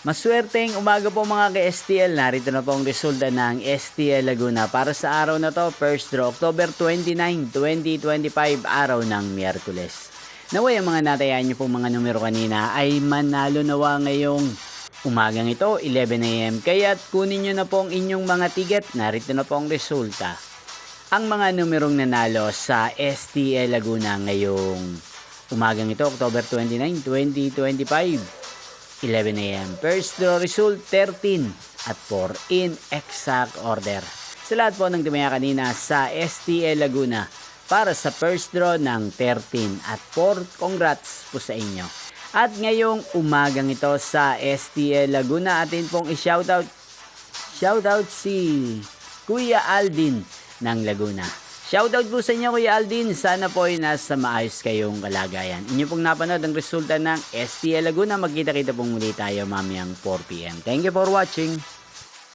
Maswerteng umaga po mga ka-STL. Narito na po ang resulta ng STL Laguna para sa araw na to, first draw, October 29, 2025, araw ng Miyerkules. Naway ang mga natayaan nyo pong mga numero kanina ay manalo nawa ngayong umagang ito, 11 AM. Kaya't kunin nyo na po ang inyong mga ticket. Narito na po ang resulta. Ang mga numerong nanalo sa STL Laguna ngayong umagang ito, October 29, 2025. 11 AM. First draw result 13 at 4 in exact order. Sa lahat po ng tumaya kanina sa STL Laguna para sa first draw ng 13 at 4, congrats po sa inyo. At ngayong umagang ito sa STL Laguna, atin pong i-shoutout si Kuya Aldin ng Laguna. Shoutout po sa inyo Kuya Aldin, sana po ay nasa maayos kayong kalagayan. Inyo pong napanood ang resulta ng STL Laguna. Magkita-kita pong muli tayo mamayang 4 PM. Thank you for watching.